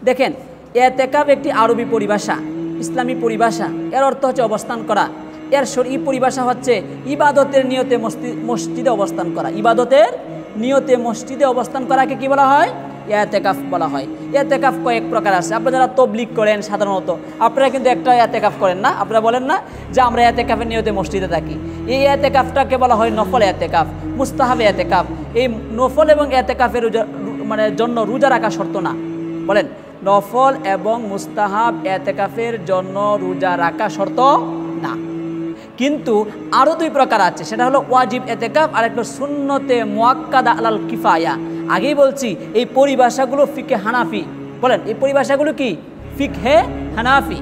দেখেন, এতেকাফ একটি আরবি পরিভাষা, ইসলামী পরিভাষা। এর অর্থ হচ্ছে অবস্থান করা। এর শরঈ পরিভাষা হচ্ছে ইবাদতের নিয়তে মসজিদে অবস্থান করা। ইবাদতের নিয়তে মসজিদে অবস্থান করাকে কি বলা হয়? এতেকাফ বলা হয়। এতেকাফ কয়েক প্রকার আছে। আপনারা যারা তাবলীগ করেন সাধারণত, আপনারা কিন্তু একটা এতেকাফ করেন না? আপনারা বলেন না যে আমরা এতেকাফের নিয়তে মসজিদে থাকি? এই এতেকাফটাকে বলা হয় নফল এতেকাফ, মুস্তাহাব এতেকাফ। এই নফল এবং এতেকাফের জন্য রোজা রাখা শর্ত না। বলেন, নফল এবং মুস্তাহাব এতেকাফের জন্য রোজা রাখা শর্ত না। কিন্তু আরও দুই প্রকার আছে, সেটা হলো ওয়াজিব এতেকাফ আর একটা সুন্নতে মুআক্কাদা আলাল কিফায়া। আগেই বলছি এই পরিভাষাগুলো ফিকহে হানাফি। বলেন, এই পরিভাষাগুলো কি? ফিকহে হানাফি।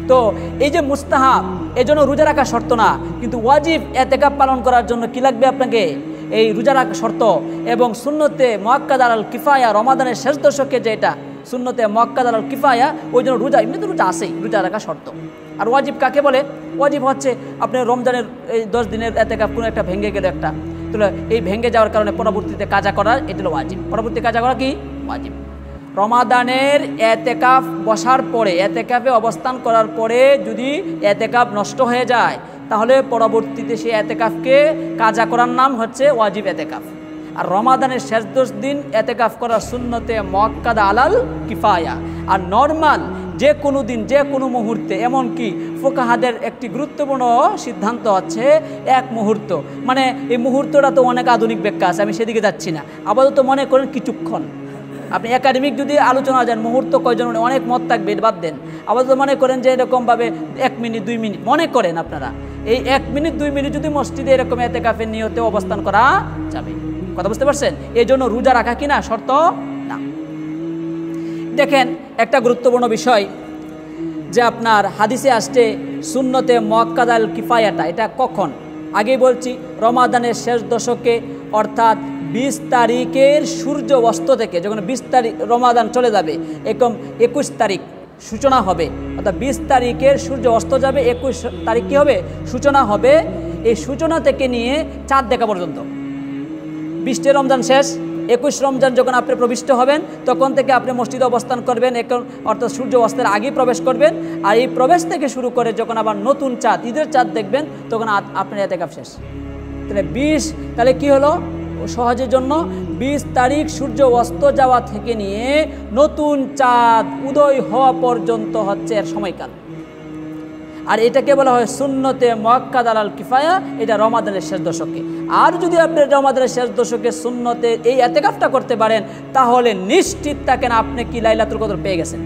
তো এই যে মুস্তাহাব, এই জন্য রোজা রাখা শর্ত না, কিন্তু ওয়াজিব এতেকাফ পালন করার জন্য কি লাগবে আপনাকে? এই রোজা রাখা শর্ত। এবং সুন্নতে মুআক্কাদা আলাল কিফায়া, রমাদানের শেষ দশকে যেটা সুন্নতে মুআক্কাদা আলাল কিফায়া, ওই জন্য রোজা, এমনি তো রোজা আসেই, রোজা রাখা শর্ত। আর ওয়াজিব কাকে বলে? ওয়াজিব হচ্ছে আপনার রমজানের এই 10 দিনের এতেকাফ কোনো একটা ভেঙে গেল একটা, তাহলে এই ভেঙে যাওয়ার কারণে পরবর্তীতে কাজা করা, এটা হলো ওয়াজিব। পরবর্তী কাজা করা কি? ওয়াজিব। রমাদানের এতেকাফ বসার পরে, এতেকাফে অবস্থান করার পরে যদি এতেকাফ নষ্ট হয়ে যায়, তাহলে পরবর্তীতে সেই এতেকাফকে কাজা করার নাম হচ্ছে ওয়াজিব এতেকাফ। আর রমাদানের শেষ 10 দিন এতেকাফ করা সুন্নতে মুআক্কাদা আলাল কিফায়া। আর নরমাল যে কোনো দিন, যে কোনো মুহূর্তে, এমনকি ফুকাহাদের একটি গুরুত্বপূর্ণ সিদ্ধান্ত হচ্ছে এক মুহূর্ত, মানে এই মুহূর্তটা তো অনেক আধুনিক ব্যাখ্যা আছে, আমি সেদিকে যাচ্ছি না। আপাতত মনে করেন কিছুক্ষণ, আপনি একাডেমিক যদি আলোচনা যান মুহূর্ত কয়জন, অনেক মত থাকবে, বাদ দেন। আপাতত মনে করেন যে এরকমভাবে 1 মিনিট 2 মিনিট মনে করেন আপনারা, এই 1 মিনিট 2 মিনিট যদি মসজিদে এরকম এতেকাফের নিয়তে অবস্থান করা যাবে। কথা বুঝতে পারছেন? এই জন্য রোজা রাখা কিনা শর্ত না। দেখেন, একটা গুরুত্বপূর্ণ বিষয় যে আপনার হাদিসে আসছে সুন্নতে মুআক্কাদা আল কিফায়াটা, এটা কখন? আগেই বলছি, রমাদানের শেষ দশকে, অর্থাৎ 20 তারিখের সূর্য অস্ত থেকে, যখন 20 তারিখ রমাদান চলে যাবে, 21 তারিখ সূচনা হবে, অর্থাৎ 20 তারিখের সূর্য অস্ত যাবে, 21 তারিখ কী হবে? সূচনা হবে। এই সূচনা থেকে নিয়ে চাঁদ দেখা পর্যন্ত, 20 রমজান শেষ, 21 রমজান যখন আপনি প্রবিষ্ট হবেন, তখন থেকে আপনি মসজিদে অবস্থান করবেন, অর্থাৎ সূর্য অস্তের আগেই প্রবেশ করবেন। আর এই প্রবেশ থেকে শুরু করে যখন আবার নতুন চাঁদ, ঈদের চাঁদ দেখবেন, তখন আপনার এতেকাফ শেষ। তাহলে 20, তাহলে কি হলো সহজের জন্য? 20 তারিখ সূর্য অস্ত যাওয়া থেকে নিয়ে নতুন চাঁদ উদয় হওয়া পর্যন্ত হচ্ছে এর সময়কাল। আর এটাকে বলা হয় সুন্নতে মুআক্কাদা আলাল কিফায়া, এটা রমাদানের শেষ দশকে। আর যদি আপনি রমাদানের শেষ দশকে সুন্নতে এই এতেকাফটা করতে পারেন, তাহলে নিশ্চিত থাকেন আপনি কি লাইলাতুল কদর পেয়ে গেছেন।